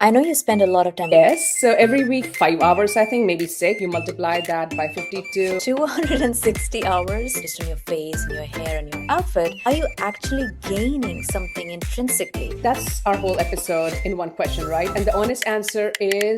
I know you spend a lot of time. Yes, so every week, 5 hours, I think, maybe six. You multiply that by 52. 260 hours just on your face and your hair and your outfit. Are you actually gaining something intrinsically? That's our whole episode in one question, right? And the honest answer is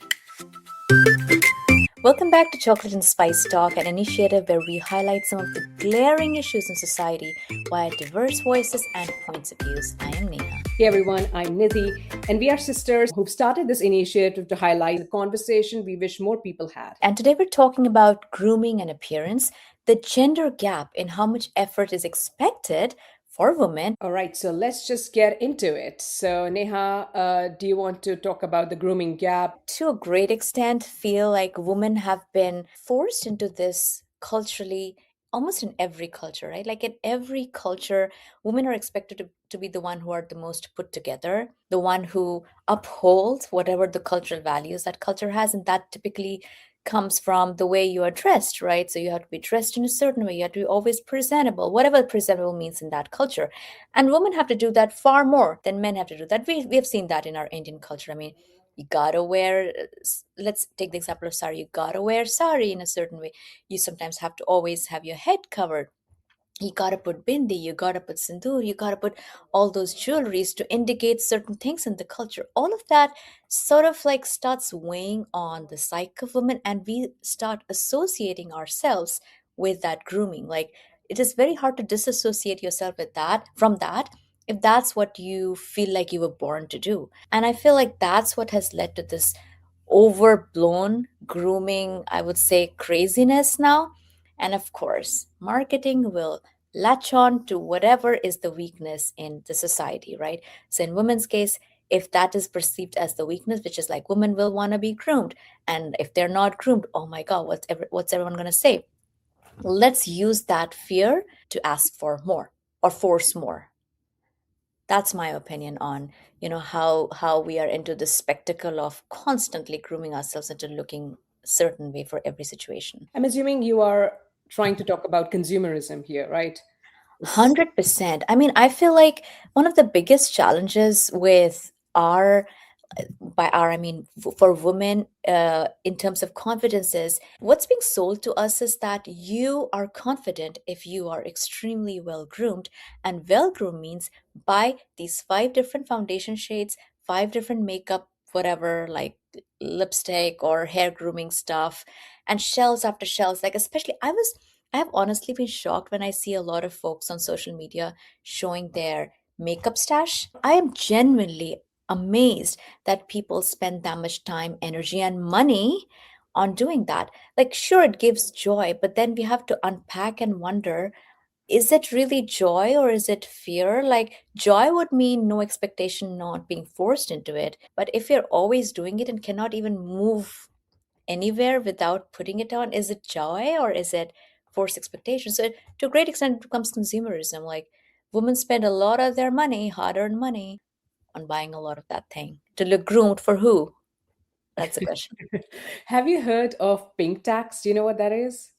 Welcome back to Chocolate and Spice Talk, an initiative where we highlight some of the glaring issues in society via diverse voices and points of views. I am Neha. hey everyone, I'm Nidhi, and we are sisters who've started this initiative to highlight the conversation we wish more people had. And today we're talking about grooming and appearance, the gender gap in how much effort is expected for women. All right, so let's just get into it. So, Neha, do you want to talk about the grooming gap? To a great extent, feel like women have been forced into this culturally, almost in every culture, right? Like in every culture, women are expected to be the one who are the most put together, the one who upholds whatever the cultural values that culture has. And that typically comes from the way you are dressed, right? So you have to be dressed in a certain way, you have to be always presentable, whatever presentable means in that culture. And women have to do that far more than men have to do that. We have seen that in our Indian culture. I mean, you gotta wear, let's take the example of sari, you gotta wear sari in a certain way. You sometimes have to always have your head covered. You gotta put bindi, you gotta put sindoor, you gotta put all those jewelries to indicate certain things in the culture. All of that sort of like starts weighing on the psyche of women, and we start associating ourselves with that grooming. Like it is very hard to disassociate yourself with that from that if that's what you feel like you were born to do. And I feel like that's what has led to this overblown grooming, I would say, craziness now. And of course, marketing will latch on to whatever is the weakness in the society, right? So, in women's case, if that is perceived as the weakness, which is like women will want to be groomed, and if they're not groomed, oh my God, what's everyone going to say? Let's use that fear to ask for more or force more. That's my opinion on how we are into this spectacle of constantly grooming ourselves into looking a certain way for every situation. I'm assuming you are trying to talk about consumerism here, right? 100%. I mean, I feel like one of the biggest challenges with our by our I mean for women in terms of confidence is what's being sold to us is that you are confident if you are extremely well groomed, and well groomed means buy these five different foundation shades, five different makeup, whatever, like lipstick or hair grooming stuff, and shelves after shelves. Like, especially I have honestly been shocked when I see a lot of folks on social media showing their makeup stash. I am genuinely amazed that people spend that much time, energy, and money on doing that. Like, sure, it gives joy, but then we have to unpack and wonder, is it really joy or is it fear? Like, joy would mean no expectation, not being forced into it. But if you're always doing it and cannot even move anywhere without putting it on, is it joy or is it forced expectation? So, to a great extent, it becomes consumerism. Like, women spend a lot of their money, hard earned money, on buying a lot of that thing. To look groomed for who? That's the question. Have you heard of pink tax? Do you know what that is?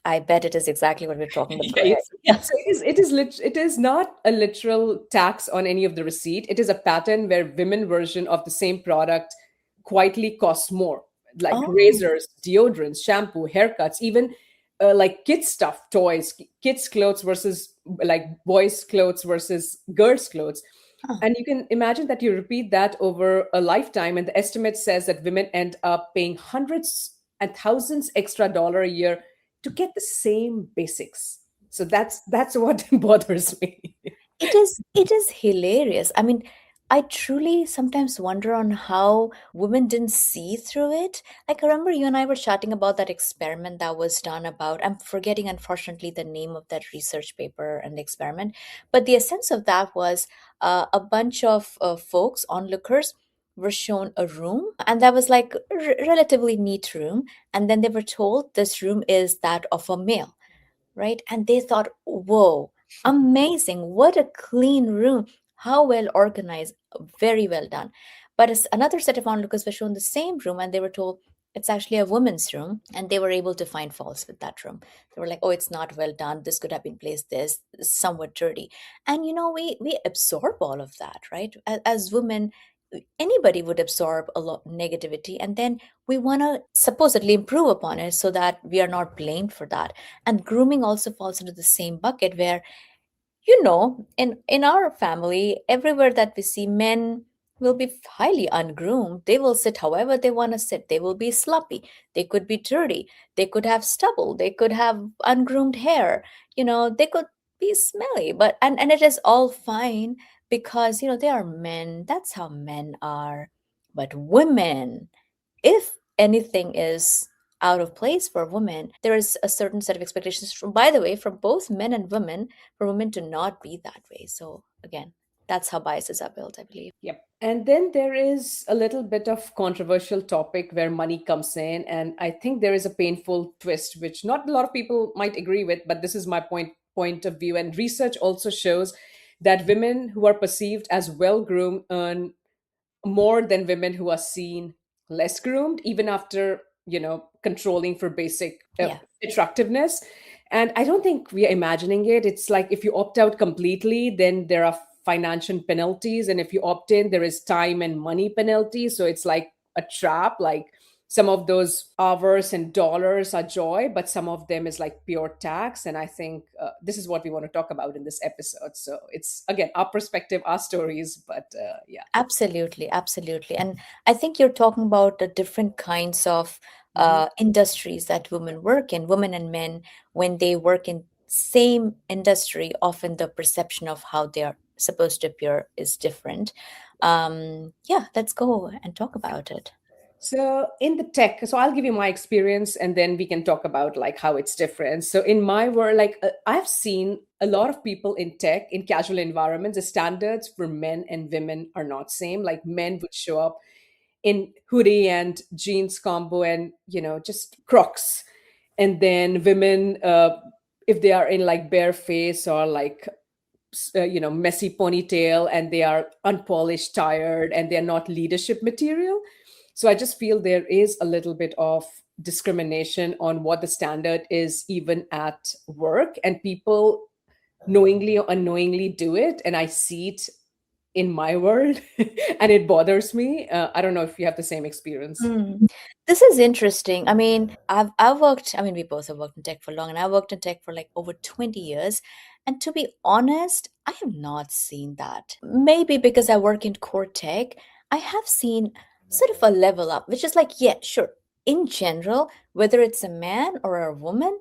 I bet it is exactly what we're talking about. Go Yeah, ahead. Yeah. so it is not a literal tax on any of the receipt. It is a pattern where women version of the same product quietly costs more, like Oh, razors, deodorants, shampoo, haircuts, even like kids stuff, toys, kids clothes versus like boys clothes versus girls clothes. huh. And you can imagine that you repeat that over a lifetime, and the estimate says that women end up paying hundreds and thousands extra dollar a year to get the same basics. So that's what bothers me. It is hilarious. I mean, I truly sometimes wonder on how women didn't see through it. Like, I remember you and I were chatting about that experiment that was done about, I'm forgetting unfortunately the name of that research paper and the experiment, but the essence of that was a bunch of folks, onlookers, were shown a room, and that was like a relatively neat room, and then they were told this room is that of a male, right? And they thought, whoa, amazing. What a clean room. How well organized. Very well done. But as another set of onlookers were shown the same room and they were told it's actually a woman's room, and they were able to find faults with that room. They were like, oh, it's not well done. This could have been placed this somewhat dirty. And we absorb all of that, right? As women, anybody would absorb a lot negativity, and then we want to supposedly improve upon it so that we are not blamed for that. And grooming also falls into the same bucket where, in our family, everywhere that we see, men will be highly ungroomed. They will sit however they want to sit. They will be sloppy, they could be dirty, they could have stubble, they could have ungroomed hair, they could be smelly, but and it is all fine, because they are men. That's how men are. But women, if anything is out of place for women, there is a certain set of expectations, from, by the way, from both men and women, for women to not be that way. So again, that's how biases are built, I believe. Yep. And then there is a little bit of controversial topic where money comes in, and I think there is a painful twist which not a lot of people might agree with, but this is my point of view. And research also shows that women who are perceived as well groomed earn more than women who are seen less groomed, even after controlling for basic Yeah. attractiveness. And I don't think we are imagining it. It's like if you opt out completely, then there are financial penalties, and if you opt in, there is time and money penalties. So it's like a trap. Like some of those hours and dollars are joy, but some of them is like pure tax. And I think this is what we want to talk about in this episode. So it's again our perspective, our stories, but yeah. Absolutely, absolutely. And I think you're talking about the different kinds of Mhm. industries that women work in. Women and men, when they work in same industry, often the perception of how they are supposed to appear is different. Yeah, let's go and talk about it. So in the tech, so I'll give you my experience and then we can talk about like how it's different. So in my world, like I've seen a lot of people in tech in casual environments, the standards for men and women are not same. Like men would show up in hoodie and jeans combo and just Crocs, and then women if they are in like bare face or like messy ponytail and they are unpolished, tired, and they're not leadership material. So I just feel there is a little bit of discrimination on what the standard is even at work, and people knowingly or unknowingly do it, and I see it in my world and it bothers me. I don't know if you have the same experience. Mm. This is interesting. I mean, I've worked, I mean, we both have worked in tech for long, and I worked in tech for like over 20 years. And to be honest, I have not seen that. Maybe because I work in core tech, I have seen sort of a level up, which is like, yeah, sure. In general, whether it's a man or a woman,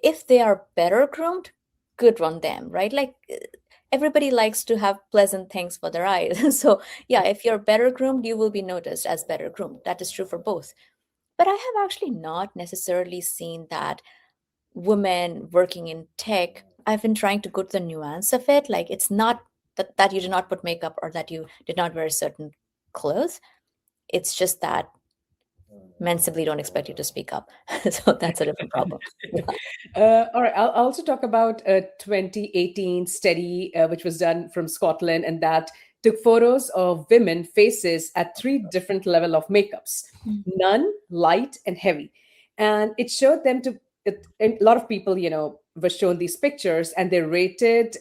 if they are better groomed, good on them, right? Like everybody likes to have pleasant things for their eyes. So, yeah, if you're better groomed, you will be noticed as better groomed. That is true for both. But I have actually not necessarily seen that women working in tech. I've been trying to go to the nuance of it. Like it's not that you did not put makeup or that you did not wear certain clothes. It's just that men simply don't expect you to speak up. So that's a different problem. Yeah. All right, I'll also talk about a 2018 study which was done from Scotland, and that took photos of women faces at three different level of makeups: Mm. none, light, and heavy. And it showed them to and a lot of people, were shown these pictures, and they rated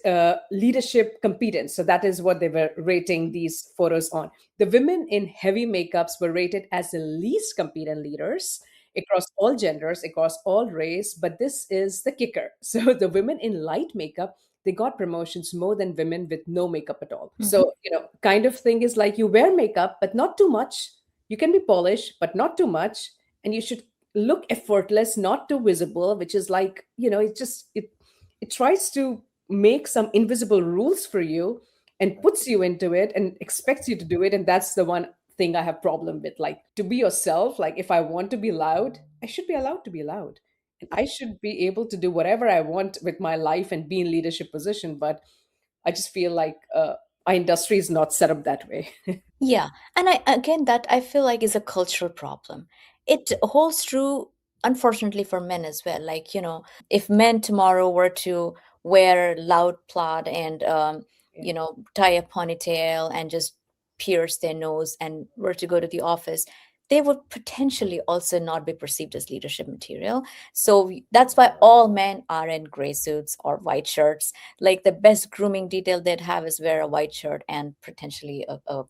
leadership competence. So that is what they were rating these photos on. The women in heavy makeups were rated as the least competent leaders across all genders, across all race. But this is the kicker. So the women in light makeup, they got promotions more than women with no makeup at all. Mhm. So, kind of thing is like you wear makeup, but not too much. You can be polished, but not too much. And you should look effortless, not too visible, which is like, it tries to make some invisible rules for you and puts you into it and expects you to do it. And that's the one thing I have problem with. Like to be yourself, like if I want to be loud, I should be allowed to be loud. And I should be able to do whatever I want with my life and be in leadership position. But I just feel like our industry is not set up that way. Yeah, and again, that I feel like is a cultural problem. It holds true, unfortunately, for men as well. Like, if men tomorrow were to wear loud plaid and, Yeah. tie a ponytail and just pierce their nose and were to go to the office, they would potentially also not be perceived as leadership material. So that's why all men are in gray suits or white shirts. Like the best grooming detail they'd have is wear a white shirt and potentially a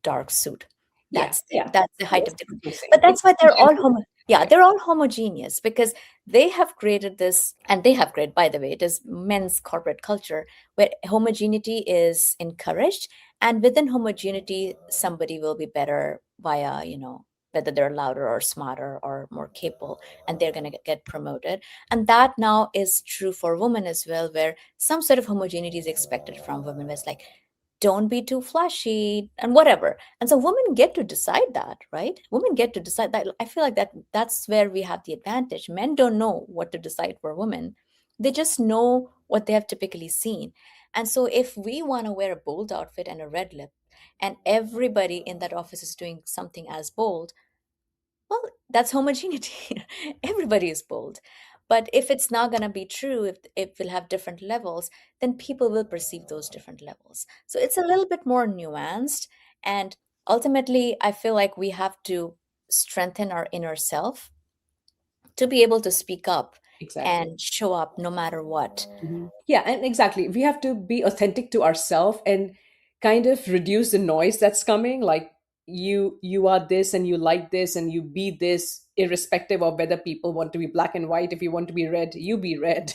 dark suit. Yeah, yeah. That's the height Most of the group. people say But that's it's why they're all yeah, right. they're all homogeneous because they have created this, and they have created, by the way, it is men's corporate culture where homogeneity is encouraged, and within homogeneity, somebody will be better via, whether they're louder or smarter or more capable, and they're going to get promoted. And that now is true for women as well, where some sort of homogeneity is expected from women. Where it's like, don't be too flashy and whatever. And so women get to decide that, right? Women get to decide that. I feel like that's where we have the advantage. Men don't know what to decide for women. They just know what they have typically seen. And so if we want to wear a bold outfit and a red lip, and everybody in that office is doing something as bold, well, that's homogeneity. Everybody is bold. But if it's not going to be true, if we'll have different levels, then people will perceive those different levels. So it's a little bit more nuanced. And ultimately, I feel like we have to strengthen our inner self to be able to speak up Exactly. and show up no matter what. Mhm. Yeah, and exactly. We have to be authentic to ourselves and kind of reduce the noise that's coming. Like you are this and you like this and you be this irrespective of whether people want to be black and white. If you want to be red, you be red.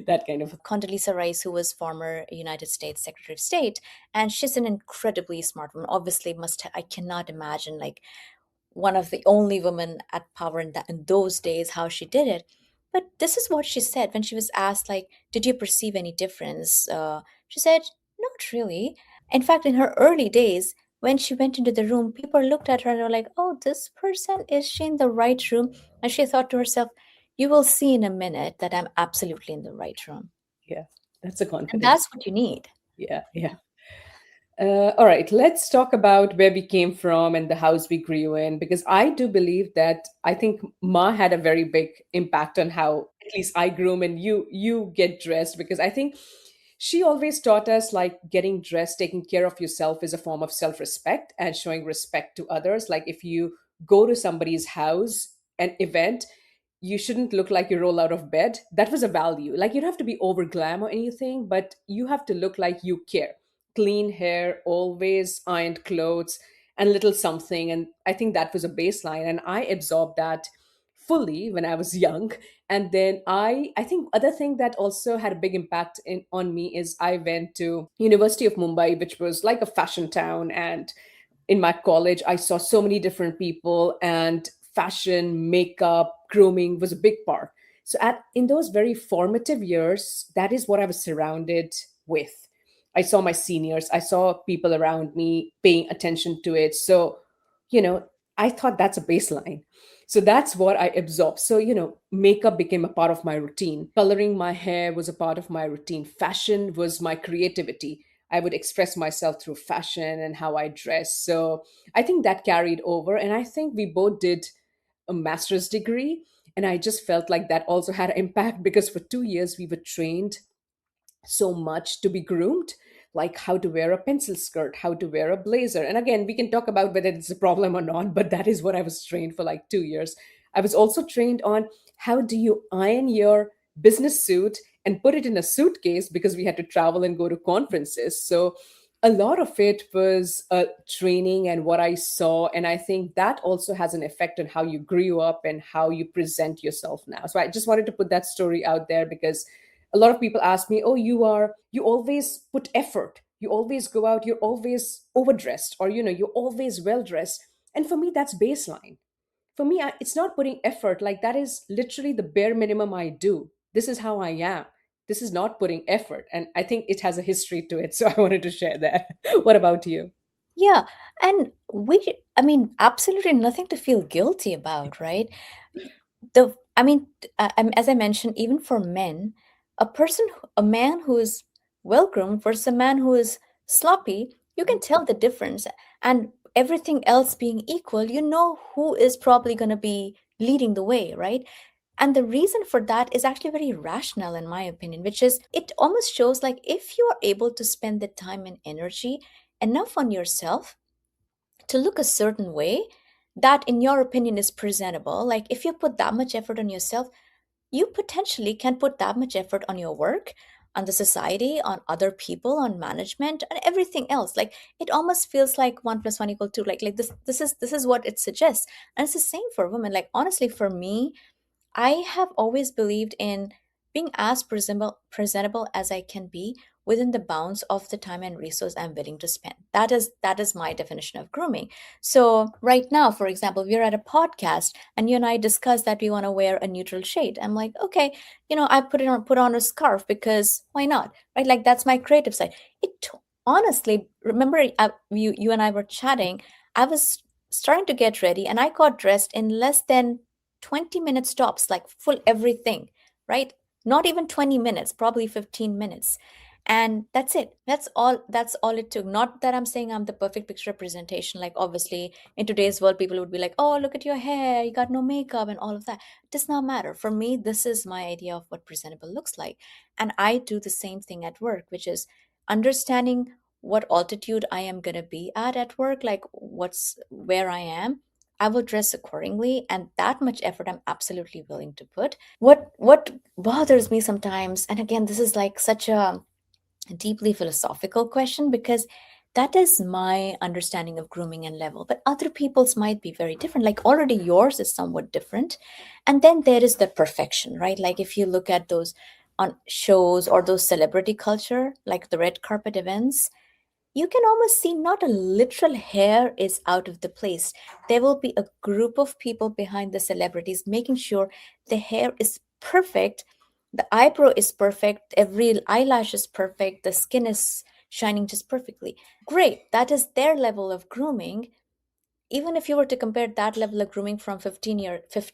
That kind of. Condoleezza Rice, who was former United States Secretary of State, and she's an incredibly smart woman. Obviously, I cannot imagine like one of the only women at power in those days how she did it. But this is what she said when she was asked, like, did you perceive any difference? She said, not really. In fact, in her early days, when she went into the room, people looked at her and were like, oh, this person, is she in the right room? And she thought to herself, you will see in a minute that I'm absolutely in the right room. Yeah, that's a And confidence. that's what you need. Yeah, yeah. All right, let's talk about where we came from and the house we grew in, because I do believe that I think Ma had a very big impact on how at least I grew and you get dressed, because I think she always taught us like getting dressed, taking care of yourself is a form of self-respect and showing respect to others. Like if you go to somebody's house, an event, you shouldn't look like you roll out of bed. That was a value. Like you don't have to be over glam or anything, but you have to look like you care. Clean hair, always ironed clothes, and little something. And I think that was a baseline. And I absorbed that fully when I was young. And then I think other thing that also had a big impact on me is I went to University of Mumbai, which was like a fashion town. And in my college, I saw so many different people, and fashion, makeup, grooming was a big part. So at in those very formative years, that is what I was surrounded with. I saw my seniors, I saw people around me paying attention to it. So, you know, I thought that's a baseline. So that's what I absorbed. So, makeup became a part of my routine. Coloring my hair was a part of my routine. Fashion was my creativity. I would express myself through fashion and how I dress. So I think that carried over. And I think we both did a master's degree. And I just felt like that also had an impact because for 2 years we were trained so much to be groomed, like how to wear a pencil skirt, how to wear a blazer. And again, we can talk about whether it's a problem or not, but that is what I was trained for like 2 years. I was also trained on how do you iron your business suit and put it in a suitcase because we had to travel and go to conferences. So a lot of it was training and what I saw. And I think that also has an effect on how you grew up and how you present yourself now. So I just wanted to put that story out there because a lot of people ask me, oh, you always put effort, you always go out, you're always overdressed, or you're always well dressed. And for me, that's baseline. For me, it's not putting effort. Like that is literally the bare minimum I do. This is how I am. This is not putting effort, and I think it has a history to it. So I wanted to share that. What about you? Yeah. And I mean, absolutely nothing to feel guilty about, right? I mean, as I mentioned, even for men, a man who is well groomed versus a man who is sloppy, you can tell the difference. And everything else being equal, you know who is probably going to be leading the way, right? And the reason for that is actually very rational, in my opinion, which is it almost shows like if you are able to spend the time and energy enough on yourself to look a certain way that in your opinion is presentable, like if you put that much effort on yourself, you potentially can put that much effort on your work, on the society, on other people, on management, and everything else. Like it almost feels like one plus one equal two. Like this is what it suggests. And it's the same for women. Like honestly, for me, I have always believed in being as presentable as I can be within the bounds of the time and resource I'm willing to spend. That is my definition of grooming. So right now, for example, we're at a podcast and you and I discuss that we want to wear a neutral shade. I'm like, okay, I put on a scarf because why not? Right? Like that's my creative side. Honestly, remember you and I were chatting. I was starting to get ready and I got dressed in less than 20 minutes tops, like full everything, right? Not even 20 minutes, probably 15 minutes. And that's it. That's all it took. Not that I'm saying I'm the perfect picture representation. Like obviously in today's world, people would be like, oh, look at your hair, you got no makeup and all of that. It does not matter. For me, this is my idea of what presentable looks like. And I do the same thing at work, which is understanding what altitude I am gonna be at work, like what's where I am. I will dress accordingly, and that much effort I'm absolutely willing to put. What bothers me sometimes, and again, this is like such a deeply philosophical question because that is my understanding of grooming and level, but other people's might be very different. Like already yours is somewhat different. And then there is the perfection, right? Like if you look at those on shows or those celebrity culture, like the red carpet events, you can almost see not a literal hair is out of the place. There will be a group of people behind the celebrities making sure the hair is perfect, the eyebrow is perfect, every eyelash is perfect, the skin is shining just perfectly. Great, that is their level of grooming. Even if you were to compare that level of grooming from 50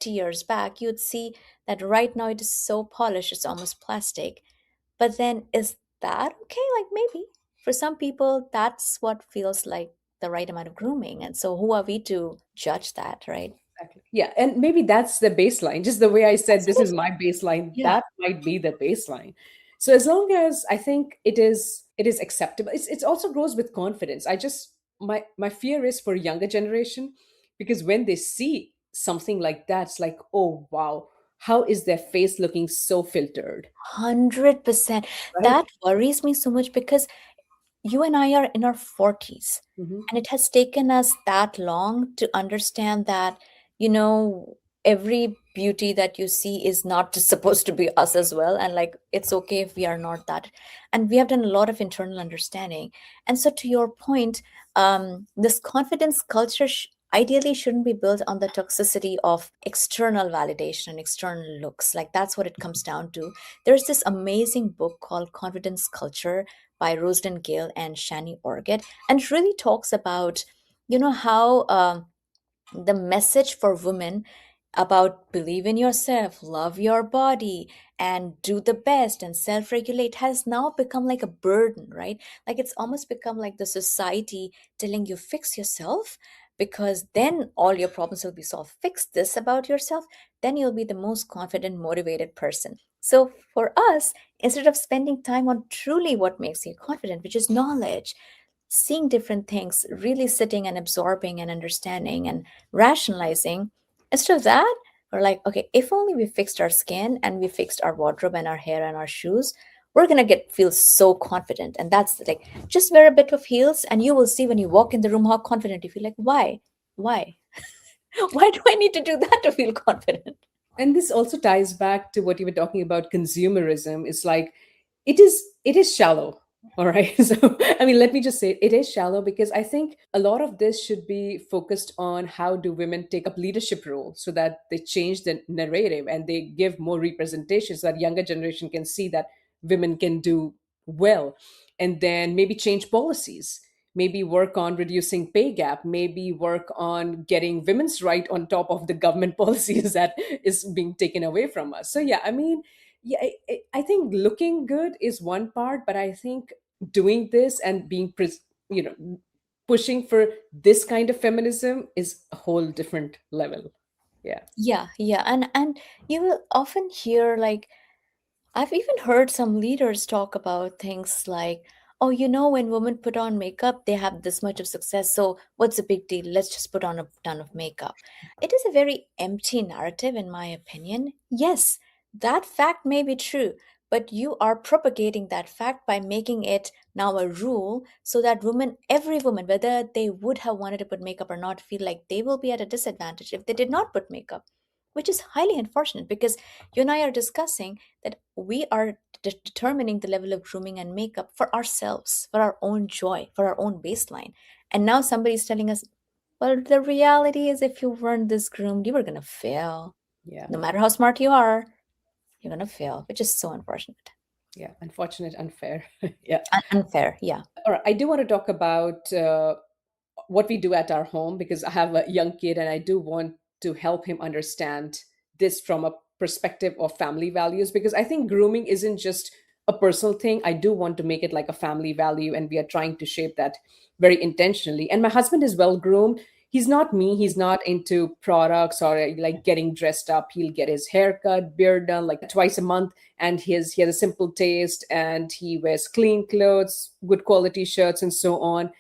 years back, you'd see that right now it is so polished, it's almost plastic. But then is that okay? Like maybe for some people, that's what feels like the right amount of grooming. And so who are we to judge that, right? Exactly. Yeah, and maybe that's the baseline. Just the way I said, That's this is basically, my baseline. yeah. That might be the baseline. So as long as I think it is acceptable, it also grows with confidence. My fear is for younger generation because when they see something like that, it's like, oh wow, how is their face looking so filtered, 100%. right? That worries me so much because you and I are in our 40s, Hmm. and it has taken us that long to understand that, every beauty that you see is not just supposed to be us as well. And like, it's okay if we are not that. And we have done a lot of internal understanding. And so, to your point, this confidence culture ideally shouldn't be built on the toxicity of external validation and external looks. Like, that's what it comes down to. There's this amazing book called Confidence Culture by Rosalind Gale and Shani Orgid, and it really talks about how the message for women about believe in yourself, love your body, and do the best and self regulate has now become like a burden, right? Like it's almost become like the society telling you fix yourself because then all your problems will be solved. Fix this about yourself, then you'll be the most confident, motivated person. So for us, instead of spending time on truly what makes you confident, which is knowledge, seeing different things, really sitting and absorbing and understanding and rationalizing. Instead of that, we're like, okay, if only we fixed our skin and we fixed our wardrobe and our hair and our shoes, we're gonna get feel so confident. And that's like just wear a bit of heels and you will see when you walk in the room how confident you feel. Like, why? Why? Why do I need to do that to feel confident? And this also ties back to what you were talking about consumerism. It's like it is shallow. All right. So I mean, let me just say it is shallow because I think a lot of this should be focused on how do women take up leadership role so that they change the narrative and they give more representation so that younger generation can see that women can do well, and then maybe change policies, maybe work on reducing pay gap, maybe work on getting women's right on top of the government policies that is being taken away from us. So yeah, I mean, yeah, I think looking good is one part, but I think doing this and being you know pushing for this kind of feminism is a whole different level. Yeah. Yeah, yeah. And you will often hear like I've even heard some leaders talk about things like, oh, when women put on makeup, they have this much of success. So what's the big deal? Let's just put on a ton of makeup. It is a very empty narrative, in my opinion. Yes, that fact may be true. but you are propagating that fact by making it now a rule so that women, every woman, whether they would have wanted to put makeup or not, feel like they will be at a disadvantage if they did not put makeup, which is highly unfortunate because you and I are discussing that we are determining the level of grooming and makeup for ourselves, for our own joy, for our own baseline. And now somebody's telling us, well, the reality is if you weren't this groomed, you were going to fail. Yeah. No matter how smart you are, you're going to fail, which is so unfortunate. Yeah. Unfortunate, unfair. Yeah. Unfair, yeah. All right. I do want to talk about what we do at our home because I have a young kid and I do want to help him understand this from a perspective of family values because I think grooming isn't just a personal thing. I do want to make it like a family value and we are trying to shape that very intentionally. And my husband is well groomed. He's not me. He's not into products or like getting dressed up. He'll get his hair cut, beard done like twice a month and he has a simple taste and he wears clean clothes, good quality shirts and so on.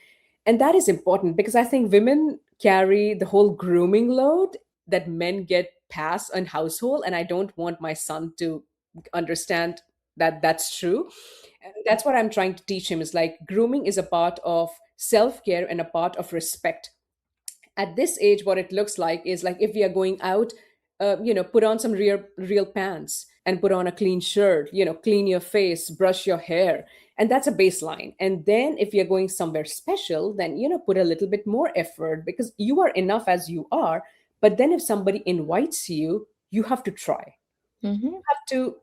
And that is important because I think women carry the whole grooming load that men get passed on household. And I don't want my son to understand that that's true. And that's what I'm trying to teach him is like grooming is a part of self-care and a part of respect. At this age what it looks like is like if we are going out, put on some real pants and put on a clean shirt, clean your face, brush your hair, and that's a baseline. And then if you're going somewhere special, then put a little bit more effort because you are enough as you are. But then if somebody invites you, you have to try, Hmm. have to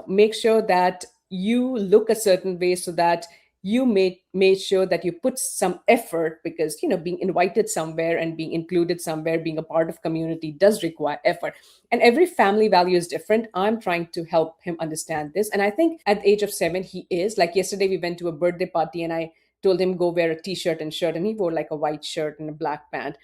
make sure that you look a certain way so that you made sure that you put some effort because being invited somewhere and being included somewhere, being a part of community does require effort. And every family value is different. I'm trying to help him understand this, and I think at the age of 7 he is like, yesterday we went to a birthday party and I told him go wear a t-shirt and shirt, and he wore like a white shirt and a black pant.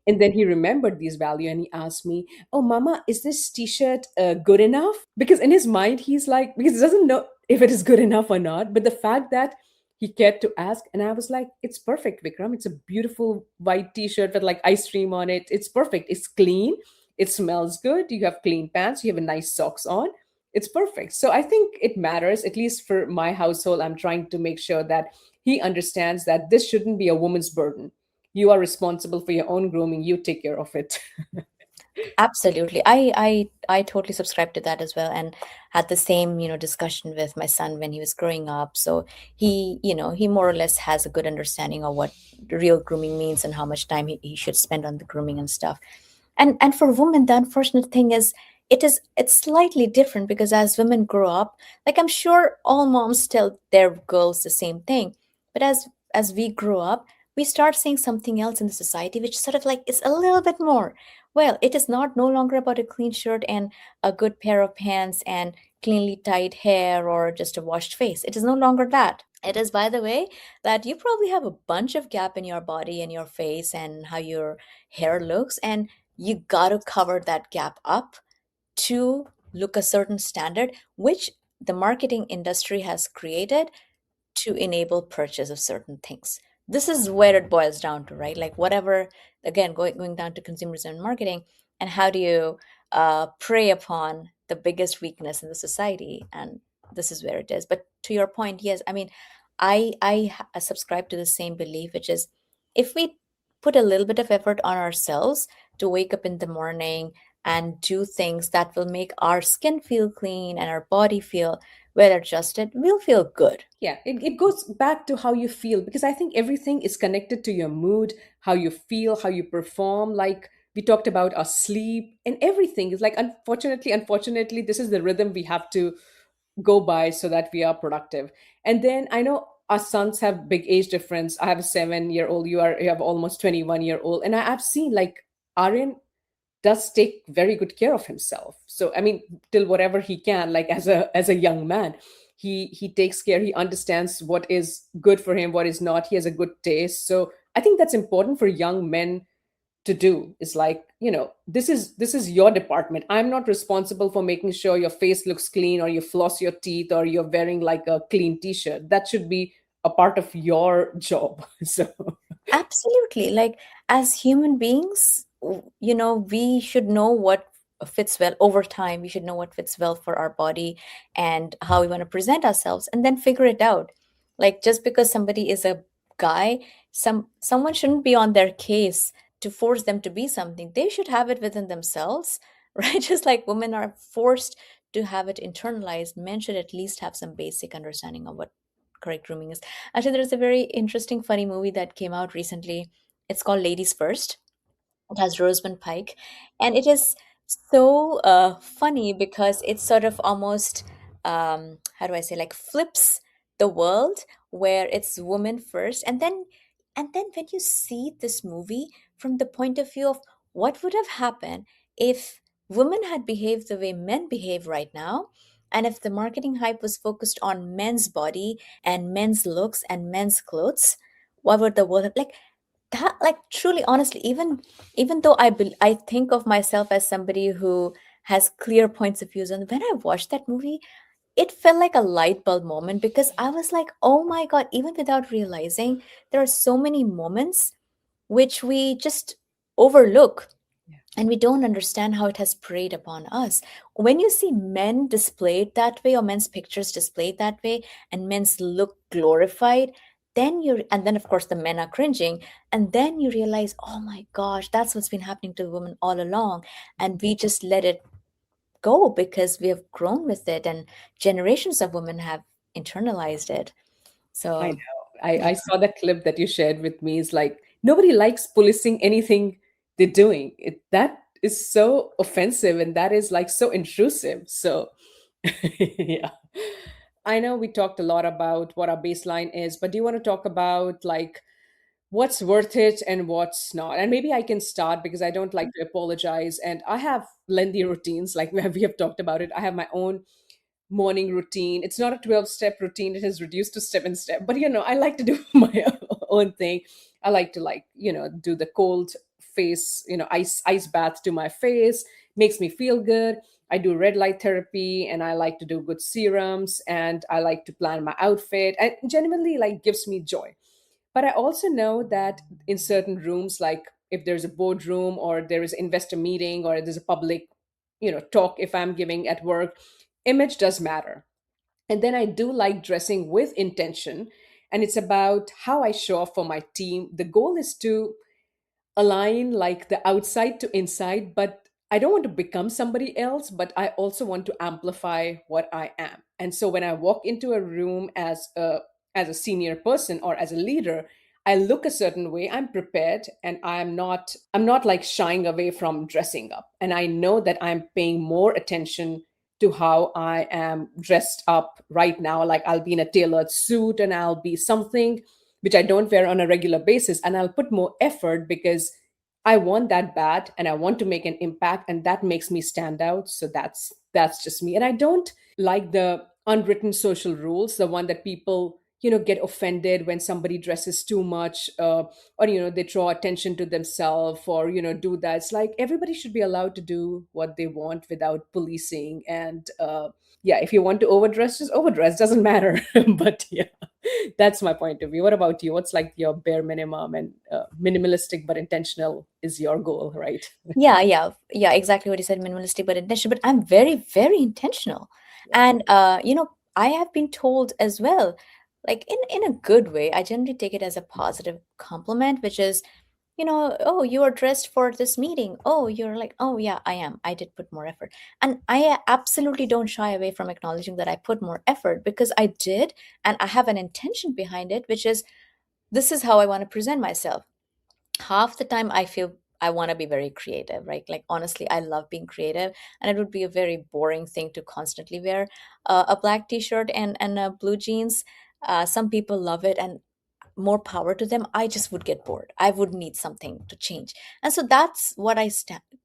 And then he remembered these value and he asked me, "Oh, Mama, is this T-shirt good enough?" Because in his mind, he's like, because he doesn't know if it is good enough or not. But the fact that he cared to ask, and I was like, "It's perfect, Vikram. It's a beautiful white T-shirt with like ice cream on it. It's perfect. It's clean. It smells good. You have clean pants. You have a nice socks on. It's perfect." So I think it matters, at least for my household. I'm trying to make sure that he understands that this shouldn't be a woman's burden. You are responsible for your own grooming, you take care of it. Absolutely. I totally subscribe to that as well, and had the same, discussion with my son when he was growing up. So he more or less has a good understanding of what real grooming means and how much time he should spend on the grooming and stuff. And for women, the unfortunate thing is it's slightly different because as women grow up, like I'm sure all moms tell their girls the same thing, but as we grow up, we start seeing something else in the society which sort of like is a little bit more, well, it is not no longer about a clean shirt and a good pair of pants and cleanly tied hair or just a washed face. It is no longer that. It is, by the way, that you probably have a bunch of gap in your body and your face and how your hair looks, and you got to cover that gap up to look a certain standard, which the marketing industry has created to enable purchase of certain things. This is where it boils down to, right? Like whatever, again, going down to consumerism and marketing, and how do you prey upon the biggest weakness in the society? And this is where it is. But to your point, yes, I mean, I subscribe to the same belief, which is if we put a little bit of effort on ourselves to wake up in the morning and do things that will make our skin feel clean and our body feel well adjusted, we'll feel good. Yeah, it goes back to how you feel because I think everything is connected to your mood, how you feel, how you perform. Like we talked about our sleep and everything is like, unfortunately, this is the rhythm we have to go by so that we are productive. And then I know our sons have big age difference. I have a 7-year old, you have almost 21-year old. And I've seen like Aryan does take very good care of himself. So I mean, till whatever he can, like as a young man, he takes care, he understands what is good for him, what is not. He has a good taste. So I think that's important for young men to do, is like, this is your department. I'm not responsible for making sure your face looks clean or you floss your teeth or you're wearing like a clean t-shirt. That should be a part of your job. So Absolutely. Like as human beings, we should know what fits well over time. We should know what fits well for our body and how we want to present ourselves, and then figure it out. Like, just because somebody is a guy, someone shouldn't be on their case to force them to be something. They should have it within themselves, right? Just like women are forced to have it internalized, men should at least have some basic understanding of what correct grooming is. Actually, there's a very interesting, funny movie that came out recently. It's called Ladies First. It has Rosamund Pike, and it is so funny because it's sort of almost, how do I say, like flips the world, where it's women first, and then when you see this movie from the point of view of what would have happened if women had behaved the way men behave right now, and if the marketing hype was focused on men's body and men's looks and men's clothes, what would the world have like? That, like, truly, honestly, even though I think of myself as somebody who has clear points of views, and when I watched that movie, it felt like a light bulb moment, because I was like, oh my god, even without realizing, there are so many moments which we just overlook, Yeah. and we don't understand how it has preyed upon us. When you see men displayed that way, or men's pictures displayed that way, and men's look glorified, and then of course the men are cringing, and then you realize, oh my gosh, that's what's been happening to women all along, and we just let it go because we have grown with it, and generations of women have internalized it. I So know. yeah. I saw that clip that you shared with me. It's like nobody likes policing anything they're doing. That is so offensive and that is like so intrusive. So, yeah. I know we talked a lot about what our baseline is, but do you want to talk about like what's worth it and what's not? And maybe I can start because I don't like to apologize. And I have lengthy routines, like we have talked about it. I have my own morning routine. It's not a 12-step routine. It is reduced to 7 step. But I like to do my own thing. I like to do the cold face, ice bath to my face, makes me feel good. I do red light therapy and I like to do good serums and I like to plan my outfit and genuinely like gives me joy. But I also know that in certain rooms, like if there's a boardroom or there is an investor meeting or there's a public, talk if I'm giving at work, image does matter. And then I do like dressing with intention. And it's about how I show up for my team. The goal is to align like the outside to inside, but I don't want to become somebody else, but I also want to amplify what I am. And so when I walk into a room as a senior person or as a leader, I look a certain way, I'm prepared, and I'm not like shying away from dressing up. And I know that I'm paying more attention to how I am dressed up right now. Like I'll be in a tailored suit and I'll be something which I don't wear on a regular basis. And I'll put more effort because I want that bad and I want to make an impact and that makes me stand out. So that's just me. And I don't like the unwritten social rules, the one that people get offended when somebody dresses too much, or they draw attention to themselves or do that. It's like everybody should be allowed to do what they want without policing. And yeah, if you want to overdress, just overdress, doesn't matter. But yeah, that's my point of view. What about you? What's like your bare minimum? And minimalistic but intentional is your goal, right? Yeah, yeah, yeah, exactly what you said, minimalistic but intentional. But I'm very, very intentional. Yeah. And I have been told as well, like in a good way. I generally take it as a positive compliment, which is, oh, you are dressed for this meeting. Oh, you're like, oh yeah, I am. I did put more effort. And I absolutely don't shy away from acknowledging that I put more effort, because I did, and I have an intention behind it, which is, this is how I want to present myself. Half the time I feel I want to be very creative, right? Like, honestly, I love being creative, and it would be a very boring thing to constantly wear a black t-shirt and blue jeans. Some people love it, and more power to them. I just would get bored. I would need something to change. And so that's what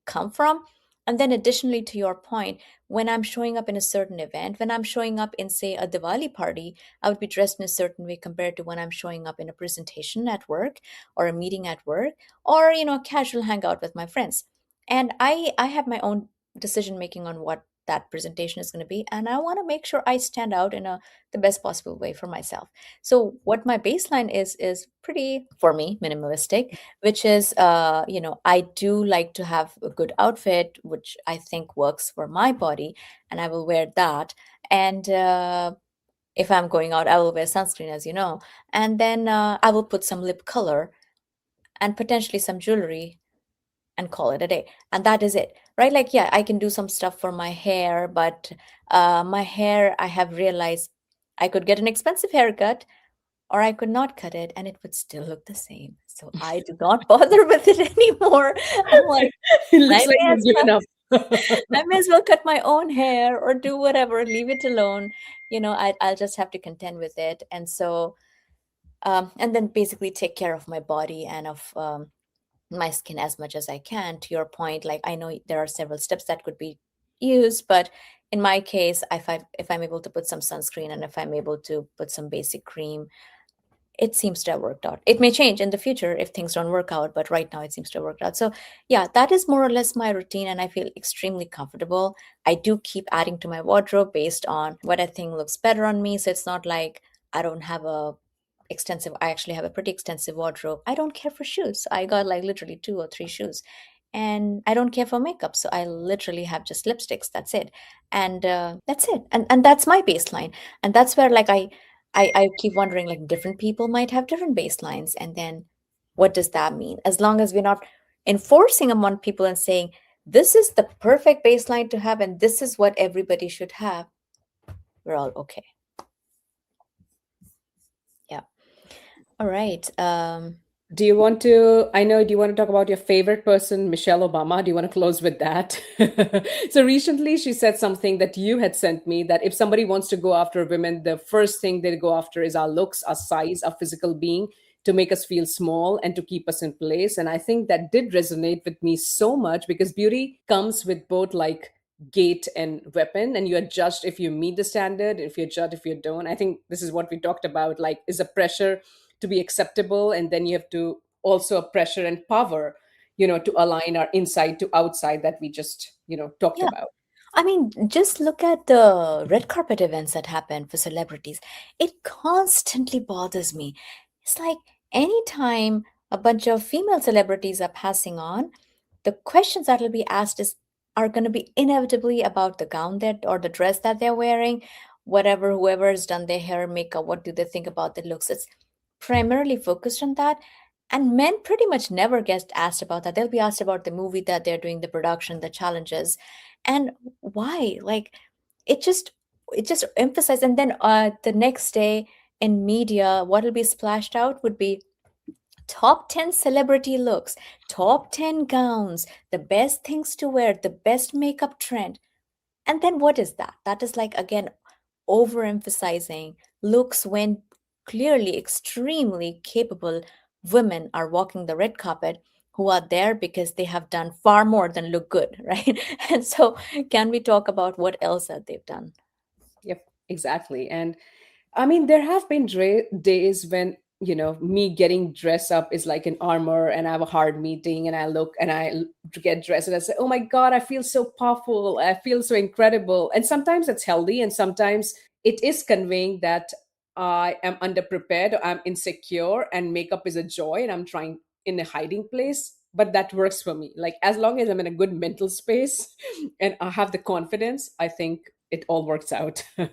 come from. And then, additionally, to your point, when I'm showing up in a certain event, when I'm showing up in, say, a Diwali party, I would be dressed in a certain way compared to when I'm showing up in a presentation at work, or a meeting at work, or, a casual hangout with my friends. And I have my own decision making on what that presentation is going to be, and I want to make sure I stand out in the best possible way for myself. So what my baseline is pretty, for me, minimalistic, which is, I do like to have a good outfit which I think works for my body, and I will wear that. And if I'm going out, I will wear sunscreen, as you know, and then I will put some lip color and potentially some jewelry and call it a day. And that is it, right? Like, yeah, I can do some stuff for my hair, but my hair, I have realized I could get an expensive haircut or I could not cut it and it would still look the same. So I do not bother with it anymore. I'm like, It I looks like may you've as given well, up. I may as well cut my own hair or do whatever, leave it alone. I'll just have to contend with it. And so, and then basically take care of my body and of my skin as much as I can. To your point, like I know there are several steps that could be used, but in my case, if I'm able to put some sunscreen and if I'm able to put some basic cream, it seems to have worked out. It may change in the future if things don't work out, but right now it seems to have worked out. So, yeah, that is more or less my routine, and I feel extremely comfortable. I do keep adding to my wardrobe based on what I think looks better on me. So it's not like I don't have I actually have a pretty extensive wardrobe. I don't care for shoes. I got like literally two or three shoes. And I don't care for makeup. So I literally have just lipsticks. That's it. And that's it. And that's my baseline. And that's where like I keep wondering, like, different people might have different baselines. And then what does that mean? As long as we're not enforcing among people and saying, this is the perfect baseline to have, and this is what everybody should have, we're all okay. Yeah. All right. Do you want to? I know. Do you want to talk about your favorite person, Michelle Obama? Do you want to close with that? So recently, she said something that you had sent me, that if somebody wants to go after women, the first thing they go after is our looks, our size, our physical being, to make us feel small and to keep us in place. And I think that did resonate with me so much, because beauty comes with both like gate and weapon, and you're judged if you meet the standard, if you're judged if you don't. I think this is what we talked about, like, is a pressure to be acceptable, and then you have to also a pressure and power, to align our inside to outside, that we just talked yeah. about. I mean, just look at the red carpet events that happen for celebrities. It constantly bothers me. It's like anytime a bunch of female celebrities are passing on, the questions that will be asked is are going to be inevitably about the gown that or the dress that they're wearing, whatever, whoever has done their hair, makeup, what do they think about the looks? It's primarily focused on that. And men pretty much never get asked about that. They'll be asked about the movie that they're doing, the production, the challenges. And why? Like, it just it just emphasized. And then the next day in media, what will be splashed out would be top 10 celebrity looks, top 10 gowns, the best things to wear, the best makeup trend. And then what is that? That is like, again, overemphasizing looks when clearly extremely capable women are walking the red carpet, who are there because they have done far more than look good, right? And so, can we talk about what else that they've done? Yep, exactly. And I mean, there have been days when, me getting dressed up is like an armor, and I have a hard meeting, and I look and get dressed and I say, oh my God, I feel so powerful. I feel so incredible. And sometimes it's healthy, and sometimes it is conveying that I am underprepared, or I'm insecure, and makeup is a joy, and I'm trying in a hiding place. But that works for me. Like, as long as I'm in a good mental space and I have the confidence, I think it all works out. 100%,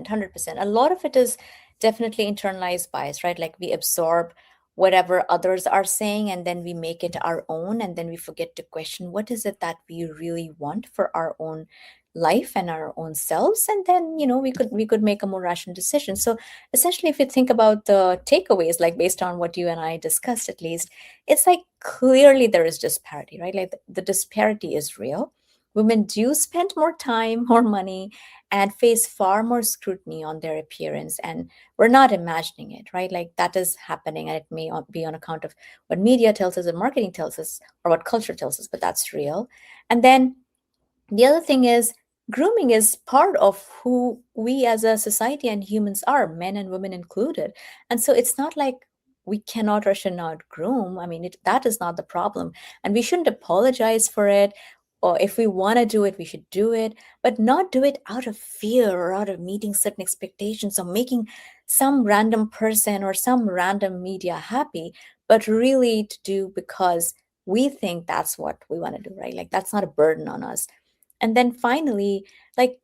100%. A lot of it is definitely internalized bias, right? Like we absorb whatever others are saying and then we make it our own. And then we forget to question what is it that we really want for our own life and our own selves. And then, we could make a more rational decision. So essentially, if you think about the takeaways, like based on what you and I discussed, at least, it's like clearly there is disparity, right? Like the disparity is real. Women do spend more time, more money, and face far more scrutiny on their appearance. And we're not imagining it, right? Like that is happening, and it may be on account of what media tells us and marketing tells us or what culture tells us, but that's real. And then the other thing is, grooming is part of who we as a society and humans are, men and women included. And so it's not like we cannot or should not groom. I mean, that is not the problem. And we shouldn't apologize for it. or if we want to do it, we should do it, but not do it out of fear or out of meeting certain expectations or making some random person or some random media happy, but really to do because we think that's what we want to do, right? Like that's not a burden on us. And then finally, like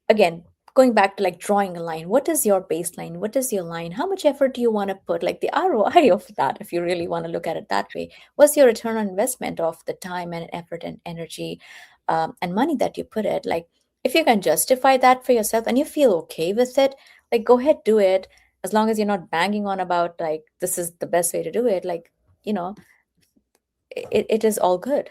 again, going back to like drawing a line, what is your baseline? What is your line? How much effort do you want to put? Like the ROI of that, if you really want to look at it that way. What's your return on investment of the time and effort and energy and money that you put it? Like if you can justify that for yourself and you feel okay with it, like go ahead, do it. As long as you're not banging on about like this is the best way to do it, like, you know, it is all good.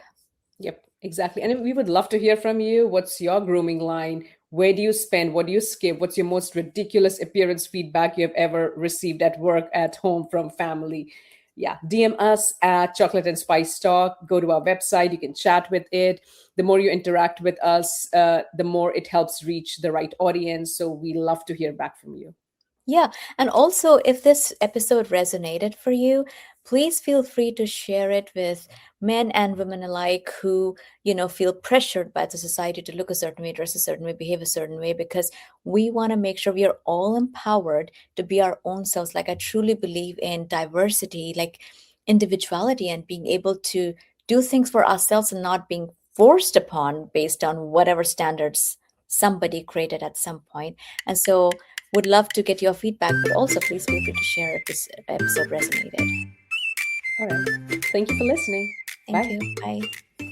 Yep, exactly. And we would love to hear from you. What's your grooming line? Where do you spend? What do you skip? What's your most ridiculous appearance feedback you have ever received at work, at home, from family? Yeah, DM us at Chocolate and Spice Talk. Go to our website. You can chat with it. The more you interact with us, the more it helps reach the right audience. So we love to hear back from you. Yeah. And also, if this episode resonated for you, please feel free to share it with men and women alike who, feel pressured by the society to look a certain way, dress a certain way, behave a certain way, because we want to make sure we are all empowered to be our own selves. Like, I truly believe in diversity, like individuality, and being able to do things for ourselves and not being forced upon based on whatever standards somebody created at some point. And so, would love to get your feedback, but also please feel free to share if this episode resonated. All right. Thank you for listening. Thank Bye. you. Bye.